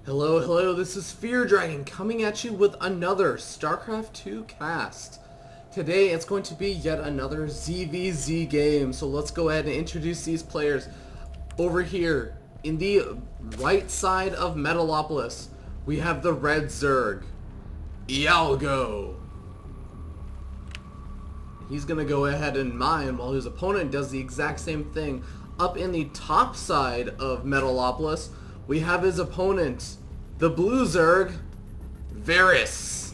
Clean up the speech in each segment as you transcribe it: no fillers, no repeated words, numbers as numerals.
Hello, hello, this is Fear Dragon coming at you with another StarCraft 2 cast. Today it's going to be yet another ZVZ game, so let's go ahead and introduce these players. Over here, in the right side of Metalopolis, we have the Red Zerg, Ialgo. He's going to go ahead and mine while his opponent does the exact same thing. Up in the top side of Metalopolis, we have his opponent, the Blue Zerg, Variss.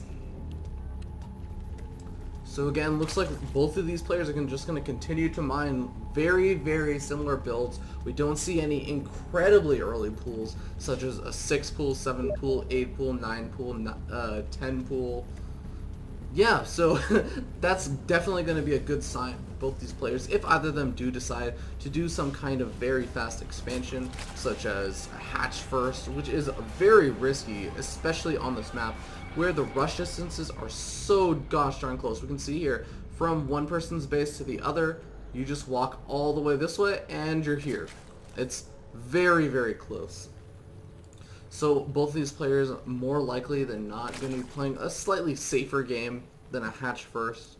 So again, looks like both of these players are just going to continue to mine very similar builds. We don't see any incredibly early pools, such as a 6 pool, 7 pool, 8 pool, 9 pool, 10 pool. Yeah, so that's definitely going to be a good sign for both these players if either of them do decide to do some kind of very fast expansion, such as a hatch first, which is very risky, especially on this map where the rush distances are so gosh darn close. We can see here from one person's base to the other, you just walk all the way this way and you're here. It's very close. So both of these players more likely than not going to be playing a slightly safer game than a hatch first.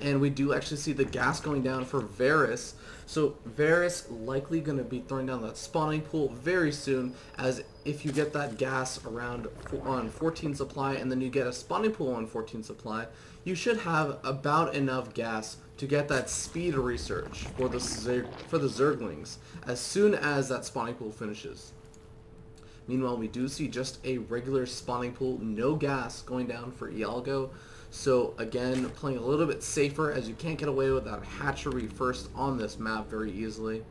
And we do actually see the gas going down for Variss. So Variss likely going to be throwing down that spawning pool very soon, as if you get that gas around on 14 supply and then you get a spawning pool on 14 supply, you should have about enough gas to get that speed research for the Zerglings as soon as that spawning pool finishes. Meanwhile, we do see just a regular spawning pool, no gas going down for Ialgo. So again, playing a little bit safer, as you can't get away with that hatchery first on this map very easily.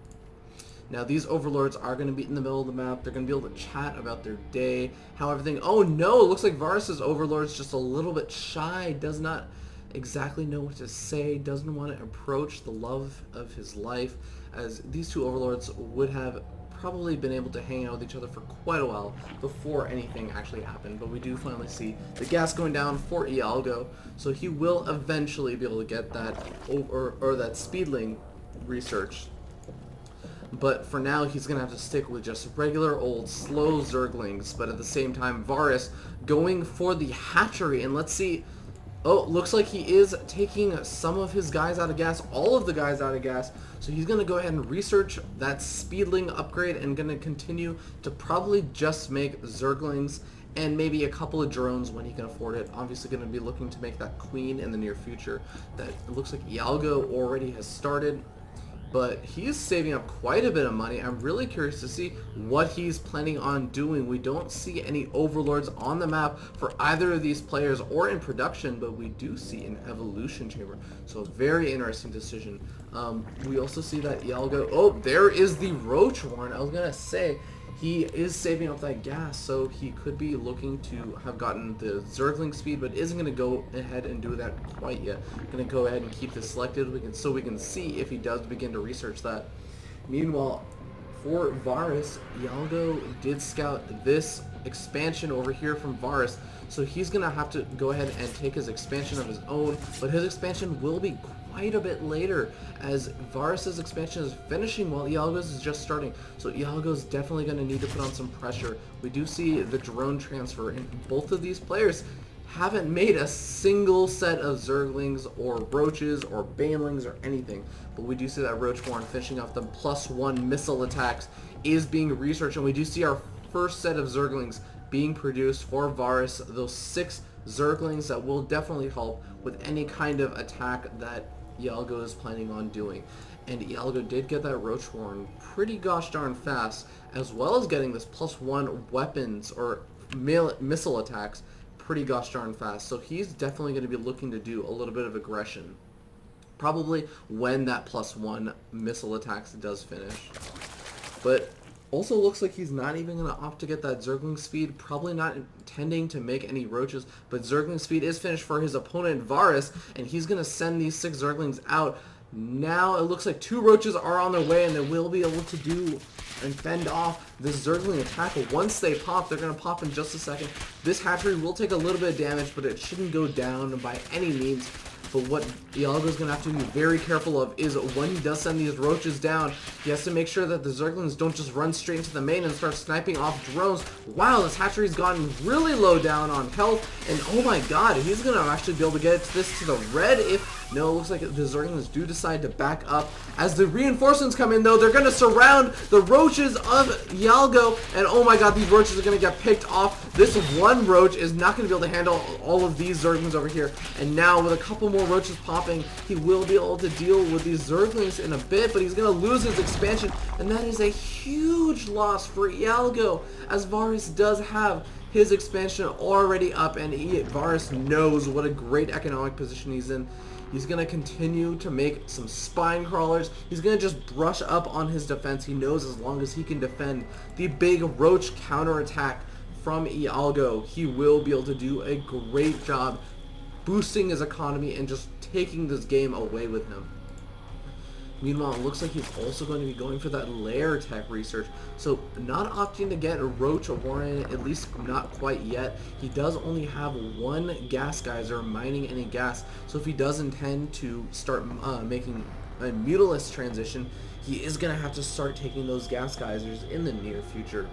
Now these overlords are going to be in the middle of the map. They're going to be able to chat about their day, how everything... Oh no, it looks like Variss's overlord's just a little bit shy, does not exactly know what to say, doesn't want to approach the love of his life, as these two overlords would have probably been able to hang out with each other for quite a while before anything actually happened. But we do finally see the gas going down for Ialgo, so he will eventually be able to get that or that speedling research. But for now, he's going to have to stick with just regular old slow Zerglings. But at the same time, Variss going for the hatchery, and let's see. Oh, looks like he is taking some of his guys out of gas, all of the guys out of gas. So he's going to go ahead and research that speedling upgrade and going to continue to probably just make Zerglings and maybe a couple of drones when he can afford it. Obviously going to be looking to make that queen in the near future. That it looks like Ialgo already has started. But he's saving up quite a bit of money. I'm really curious to see what he's planning on doing. We don't see any overlords on the map for either of these players or in production, but we do see an evolution chamber. So a very interesting decision. We also see that Ialgo... Oh, there is the Roach Warren. I was going to say, he is saving up that gas, so he could be looking to have gotten the Zergling speed, but isn't going to go ahead and do that quite yet. Going to go ahead and keep this selected so we can see if he does begin to research that. Meanwhile, for Variss, Ialgo did scout this expansion over here from Variss, so he's going to have to go ahead and take his expansion of his own, but his expansion will be quite a bit later, as Variss's expansion is finishing while Ialgo's is just starting. So Ialgo's definitely going to need to put on some pressure. We do see the drone transfer, and both of these players haven't made a single set of Zerglings or Roaches or Banelings or anything. But we do see that Roach Warren finishing off the +1 missile attacks is being researched, and we do see our first set of Zerglings being produced for Variss. Those 6 Zerglings that will definitely help with any kind of attack that Ialgo is planning on doing. And Ialgo did get that Roach Warren pretty gosh darn fast, as well as getting this +1 weapons or missile attacks pretty gosh darn fast. So he's definitely going to be looking to do a little bit of aggression, probably when that +1 missile attacks does finish. But also looks like he's not even going to opt to get that Zergling speed, probably not intending to make any Roaches, but Zergling speed is finished for his opponent Variss, and he's going to send these 6 Zerglings out. Now it looks like 2 Roaches are on their way, and they will be able to do and fend off this Zergling attack. Once they pop, they're going to pop in just a second. This hatchery will take a little bit of damage, but it shouldn't go down by any means. But what Ialgo's going to have to be very careful of is when he does send these roaches down, he has to make sure that the Zerglings don't just run straight into the main and start sniping off drones. Wow, this hatchery's gotten really low down on health, and oh my god, he's going to actually be able to get this to the red if... No, it looks like the Zerglings do decide to back up. As the reinforcements come in, though, they're going to surround the roaches of Ialgo, and oh my god, these roaches are going to get picked off. This one roach is not going to be able to handle all of these Zerglings over here, and now with a couple more roaches popping, he will be able to deal with these Zerglings in a bit, but he's going to lose his expansion, and that is a huge loss for Ialgo, as Variss does have his expansion already up, and Variss knows what a great economic position he's in. He's going to continue to make some spine crawlers. He's going to just brush up on his defense. He knows as long as he can defend the big roach counterattack from Ialgo, he will be able to do a great job boosting his economy and just taking this game away with him. Meanwhile, it looks like he's also going to be going for that lair tech research. So not opting to get a roach or warren, at least not quite yet. He does only have one gas geyser mining any gas. So if he does intend to start making a Mutalist transition, he is going to have to start taking those gas geysers in the near future.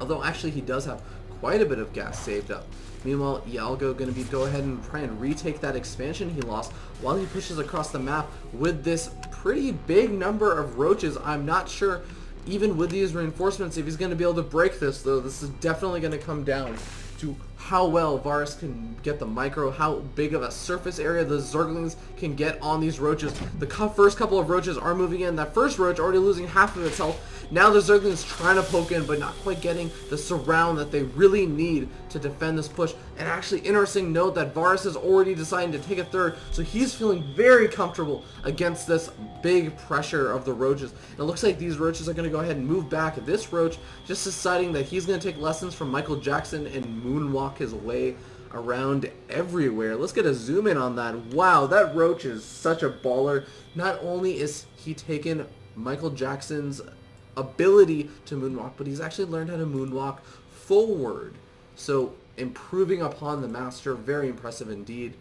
Although actually he does have quite a bit of gas saved up. Meanwhile, Ialgo going to go ahead and try and retake that expansion he lost while he pushes across the map with this pretty big number of roaches. I'm not sure, even with these reinforcements, if he's going to be able to break this, though. This is definitely going to come down to how well Variss can get the micro, how big of a surface area the Zerglings can get on these roaches. The first couple of roaches are moving in. That first roach already losing half of its health. Now the Zerglings trying to poke in, but not quite getting the surround that they really need to defend this push. And actually, interesting note that Variss is already deciding to take a third, so he's feeling very comfortable against this big pressure of the roaches. And it looks like these roaches are going to go ahead and move back. This roach just deciding that he's going to take lessons from Michael Jackson and moonwalk his way around everywhere. Let's get a zoom in on that. Wow, that roach is such a baller. Not only is he taken Michael Jackson's ability to moonwalk, but he's actually learned how to moonwalk forward. So improving upon the master, very impressive indeed.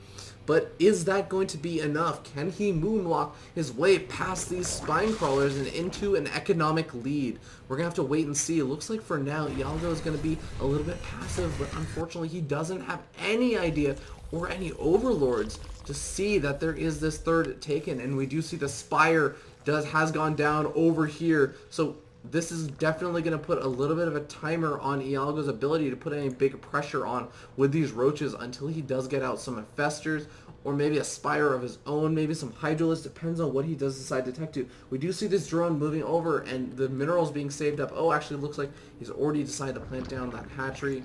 But is that going to be enough? Can he moonwalk his way past these spine crawlers and into an economic lead? We're going to have to wait and see. It looks like for now, Ialgo is going to be a little bit passive, but unfortunately he doesn't have any idea or any overlords to see that there is this third taken. And we do see the spire has gone down over here. So this is definitely going to put a little bit of a timer on Ialgo's ability to put any big pressure on with these roaches until he does get out some infestors or maybe a spire of his own, maybe some hydralisks, depends on what he does decide to tech to. We do see this drone moving over and the minerals being saved up. Oh, actually looks like he's already decided to plant down that hatchery.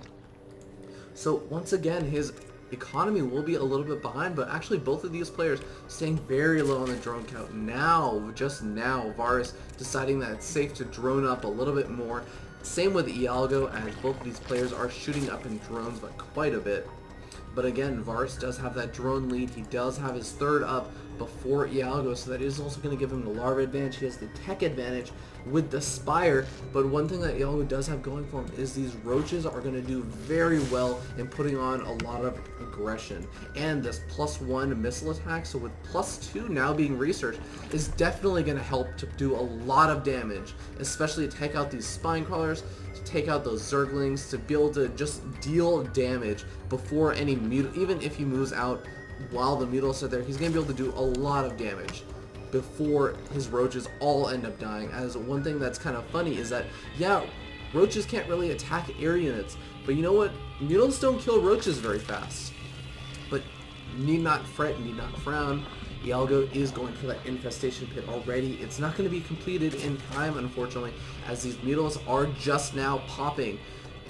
So once again, his economy will be a little bit behind, but actually both of these players staying very low on the drone count. Now, just now, Variss deciding that it's safe to drone up a little bit more. Same with Ialgo, as both of these players are shooting up in drones by quite a bit. But again, Variss does have that drone lead. He does have his third up before Ialgo, so that is also going to give him the larva advantage. He has the tech advantage with the spire, but one thing that Ialgo does have going for him is these roaches are going to do very well in putting on a lot of aggression. And this +1 missile attack, so with +2 now being researched, is definitely going to help to do a lot of damage, especially to take out these spine crawlers, to take out those Zerglings, to be able to just deal damage before any even if he moves out while the Mutalists are there, he's going to be able to do a lot of damage before his roaches all end up dying. As one thing that's kind of funny is that, yeah, roaches can't really attack air units, but you know what? Mutalists don't kill roaches very fast. But need not fret, need not frown. Ialgo is going for that infestation pit already. It's not going to be completed in time, unfortunately, as these Mutalists are just now popping.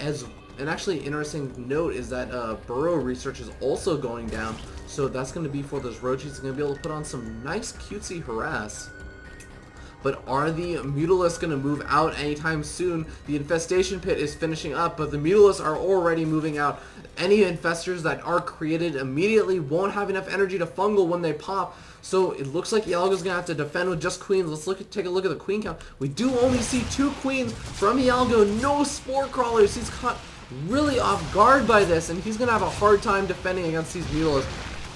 And actually, interesting note is that burrow research is also going down, so that's going to be for those roaches. He's going to be able to put on some nice cutesy harass. But are the Mutalisks going to move out anytime soon? The infestation pit is finishing up, but the Mutalisks are already moving out. Any infestors that are created immediately won't have enough energy to fungal when they pop. So it looks like Ialgo's going to have to defend with just queens. Let's take a look at the queen count. We do only see 2 queens from Ialgo. No spore crawlers. He's caught really off guard by this, and he's going to have a hard time defending against these Mutalisks.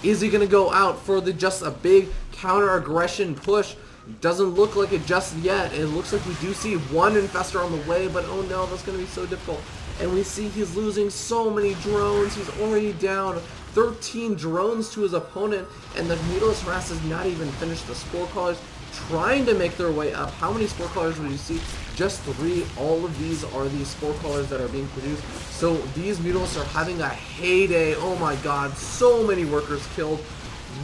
Is he going to go out for just a big counter aggression push? Doesn't look like it just yet. It looks like we do see one infestor on the way, but oh no, that's going to be so difficult. And we see he's losing so many drones. He's already down 13 drones to his opponent, and the Mutalisk Harass has not even finished the Spore Crawlers trying to make their way up. How many Spore Crawlers would you see? Just 3. All of these are these Spore Crawlers that are being produced. So these Mutalisks are having a heyday. Oh my god, so many workers killed.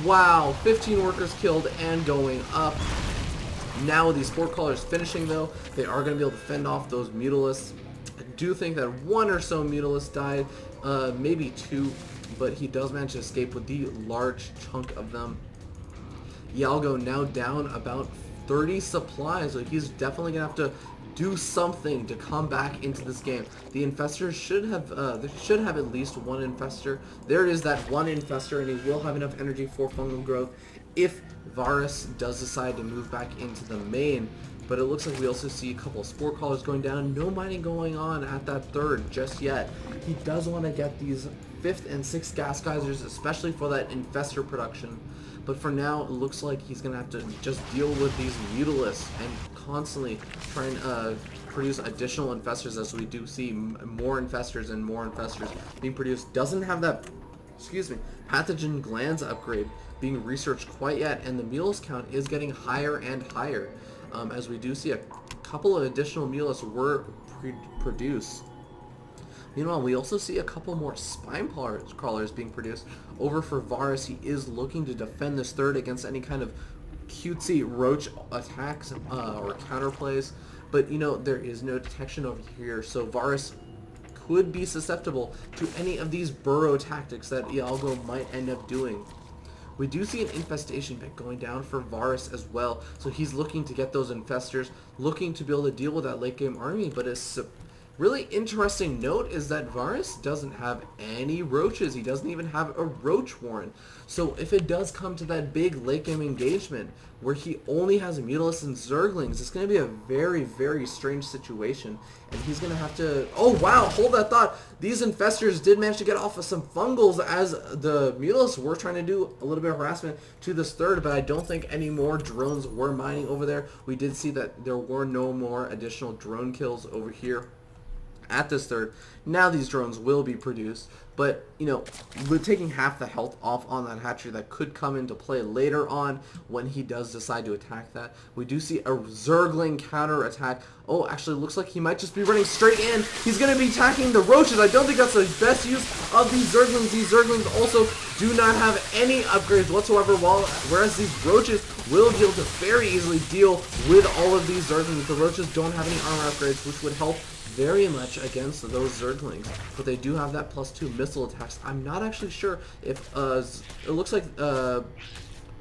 Wow, 15 workers killed and going up. Now with these Spore Crawlers finishing though, they are going to be able to fend off those Mutalisks. I do think that 1 or so Mutalisks died, maybe 2, but he does manage to escape with the large chunk of them. Ialgo now down about 30 supplies, so he's definitely going to have to do something to come back into this game. The infestors should have at least 1 infestor. There it is, that 1 infestor, and he will have enough energy for fungal growth if Variss does decide to move back into the main. But it looks like we also see a couple of Spore Crawlers going down. No mining going on at that 3rd just yet. He does want to get these 5th and 6th gas geysers, especially for that infestor production. But for now, it looks like he's going to have to just deal with these Mutalisks and constantly try and produce additional infestors, as we do see more infestors and more infestors being produced. Doesn't have that, pathogen glands upgrade being researched quite yet, and the Mutalisk count is getting higher and higher, as we do see a couple of additional Mutalisks were produced. Meanwhile, we also see a couple more Spine Crawlers being produced. Over for Variss, he is looking to defend this 3rd against any kind of cutesy roach attacks or counterplays. But, you know, there is no detection over here, so Variss could be susceptible to any of these burrow tactics that Ialgo might end up doing. We do see an infestation pit going down for Variss as well, so he's looking to get those infestors, looking to be able to deal with that late game army. But a really interesting note is that Variss doesn't have any roaches. He doesn't even have a roach warren. So if it does come to that big late game engagement where he only has Mutalisks and Zerglings, it's going to be a very, very strange situation. And he's going to have to... Oh, wow, hold that thought. These infestors did manage to get off of some fungals as the Mutalisks were trying to do a little bit of harassment to this 3rd, but I don't think any more drones were mining over there. We did see that there were no more additional drone kills over here at this 3rd. Now these drones will be produced, but, you know, we're taking half the health off on that hatchery that could come into play later on when he does decide to attack that. We do see a Zergling counter attack. Oh, actually looks like he might just be running straight in. He's going to be attacking the roaches. I don't think that's the best use of these Zerglings. These Zerglings also do not have any upgrades whatsoever, whereas these roaches will be able to very easily deal with all of these Zerglings. The roaches don't have any armor upgrades, which would help very much against those Zerglings, but they do have that +2 missile attacks. I'm not actually sure if it looks like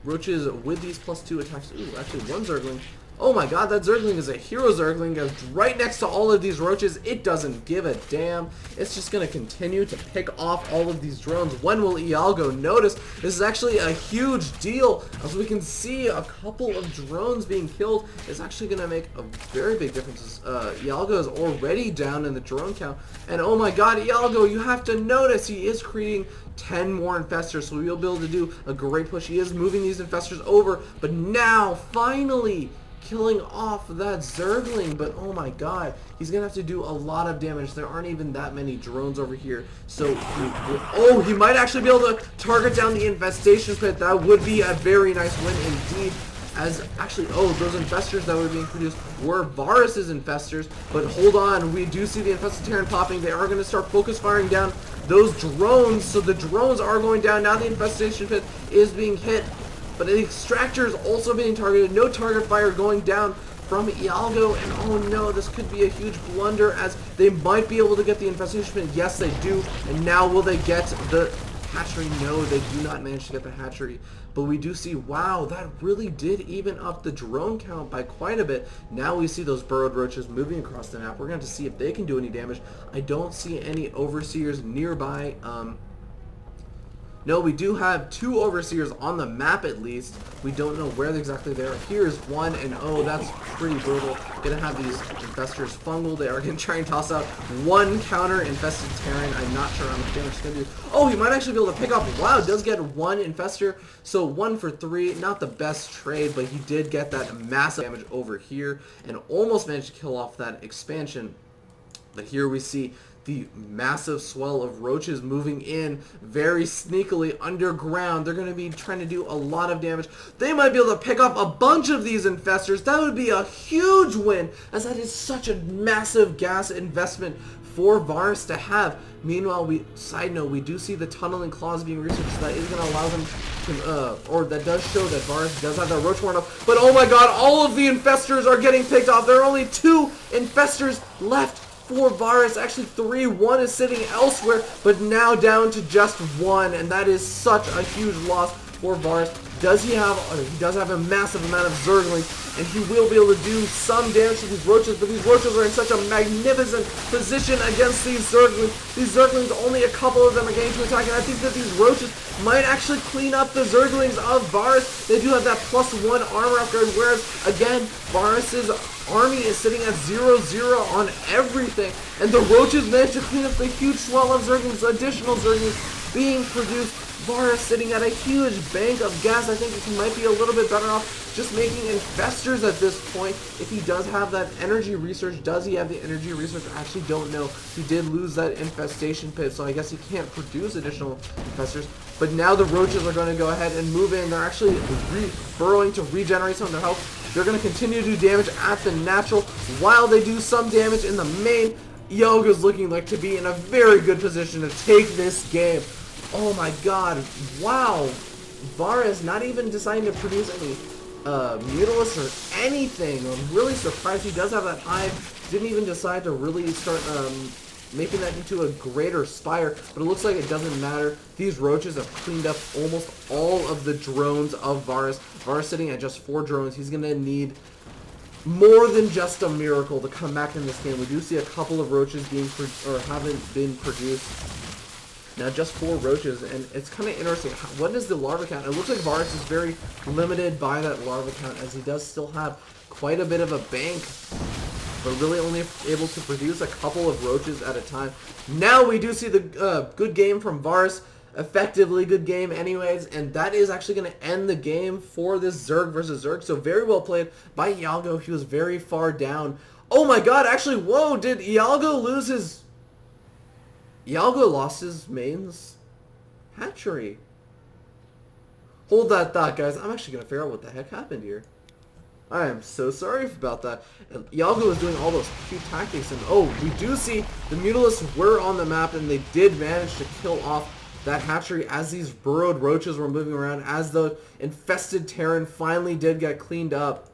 roaches with these +2 attacks. Ooh, actually 1 Zergling. Oh my god, that Zergling is a hero Zergling. Goes right next to all of these roaches. It doesn't give a damn. It's just going to continue to pick off all of these drones. When will Ialgo notice? This is actually a huge deal. As we can see, a couple of drones being killed is actually going to make a very big difference. Ialgo is already down in the drone count. And oh my god, Ialgo, you have to notice he is creating 10 more infestors, so we'll be able to do a great push. He is moving these infestors over, but now, finally, killing off that Zergling. But oh my god, he's gonna have to do a lot of damage. There aren't even that many drones over here, so he might actually be able to target down the infestation pit. That would be a very nice win indeed. As actually, those infestors that were being produced were Variss's infestors, but hold on, we do see the infested Terran popping. They are going to start focus firing down those drones, so the drones are going down. Now the infestation pit is being hit, but the extractor is also being targeted. No target fire going down from Ialgo, and oh no, this could be a huge blunder, as they might be able to get the infestation pit. Yes, they do, and now will they get the hatchery? No, they do not manage to get the hatchery. But we do see, wow, that really did even up the drone count by quite a bit. Now we see those burrowed roaches moving across the map. We're going to have to see if they can do any damage. I don't see any overseers nearby. No, we do have 2 Overseers on the map at least. We don't know where exactly they are. Here's 1, and oh, that's pretty brutal. Gonna have these Infestors fungal. They are gonna try and toss out 1 counter Infested Terran. I'm not sure how much damage it's gonna do. Oh, he might actually be able to pick off. Wow, does get 1 Infestor. So 1 for 3. Not the best trade, but he did get that massive damage over here and almost managed to kill off that expansion. But here we see the massive swell of roaches moving in very sneakily underground. They're going to be trying to do a lot of damage. They might be able to pick up a bunch of these infestors. That would be a huge win, as that is such a massive gas investment for Variss to have. Meanwhile, side note, we do see the tunneling claws being researched, so that is going to allow them to, or that does show that Variss does have that roach horn up. But oh my god, all of the infestors are getting picked off. There are only 2 infestors left for Variss. Actually 3, 1 is sitting elsewhere, but now down to just 1, and that is such a huge loss for Variss. He does have a massive amount of Zerglings, and he will be able to do some damage to these roaches, but these roaches are in such a magnificent position against these Zerglings. These Zerglings, only a couple of them are getting to attack, and I think that these roaches might actually clean up the Zerglings of Variss. They do have that +1 armor upgrade, whereas, again, Variss's army is sitting at 0-0 on everything, and the roaches managed to clean up the huge swell of Zerglings, additional Zerglings being produced. Variss sitting at a huge bank of gas. I think he might be a little bit better off just making infestors at this point. If he does have that energy research, does he have the energy research? I actually don't know. He did lose that infestation pit, so I guess he can't produce additional infestors. But now the roaches are going to go ahead and move in. They're actually burrowing to regenerate some of their health. They're going to continue to do damage at the natural while they do some damage in the main. Ialgo is looking like to be in a very good position to take this game. Oh my god, wow. Variss not even deciding to produce any Mutalisks or anything. I'm really surprised he does have that hive. Didn't even decide to really start making that into a greater spire, but it looks like it doesn't matter. These roaches have cleaned up almost all of the drones of Variss. Variss sitting at just 4 drones. He's going to need more than just a miracle to come back in this game. We do see a couple of roaches being haven't been produced. Now just 4 roaches, and it's kind of interesting. What is the larva count? It looks like Variss is very limited by that larva count, as he does still have quite a bit of a bank, but really only able to produce a couple of roaches at a time. Now we do see the good game from Variss. Effectively good game anyways, and that is actually going to end the game for this Zerg versus Zerg. So very well played by Ialgo. He was very far down. Oh my god, actually, whoa, did Ialgo lose his... Ialgo lost his main's hatchery. Hold that thought, guys. I'm actually going to figure out what the heck happened here. I am so sorry about that. And Ialgo was doing all those cute tactics, and oh, we do see the Mutalisks were on the map, and they did manage to kill off that hatchery as these burrowed roaches were moving around, as the infested Terran finally did get cleaned up.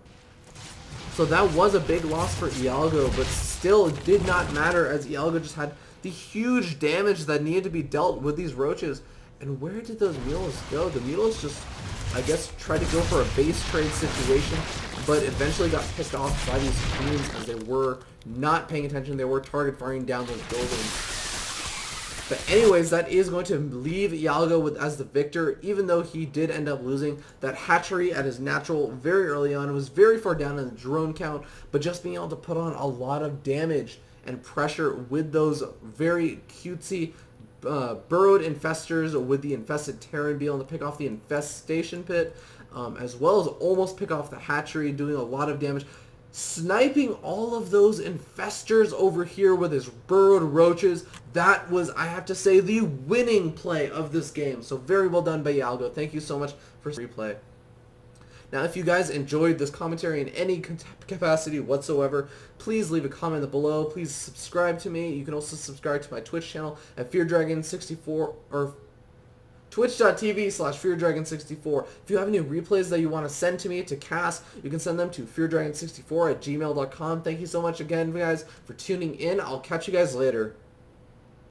So that was a big loss for Ialgo, but still it did not matter, as Ialgo just had the huge damage that needed to be dealt with these roaches. And where did those Mutalisks go? The Mutalisks just, I guess, tried to go for a base trade situation, but eventually got picked off by these queens as they were not paying attention. They were target firing down those buildings. But anyways, that is going to leave Ialgo as the victor, even though he did end up losing that hatchery at his natural very early on. It was very far down in the drone count, but just being able to put on a lot of damage and pressure with those very cutesy burrowed infestors, with the infested Terran being able to pick off the infestation pit, as well as almost pick off the hatchery, doing a lot of damage. Sniping all of those infestors over here with his burrowed roaches, that was, I have to say, the winning play of this game. So very well done by Ialgo. Thank you so much for replay. Now, if you guys enjoyed this commentary in any capacity whatsoever, please leave a comment below. Please subscribe to me. You can also subscribe to my Twitch channel at FearDragon64, or twitch.tv/FearDragon64. If you have any replays that you want to send to me to cast, you can send them to FearDragon64@gmail.com. Thank you so much again, guys, for tuning in. I'll catch you guys later.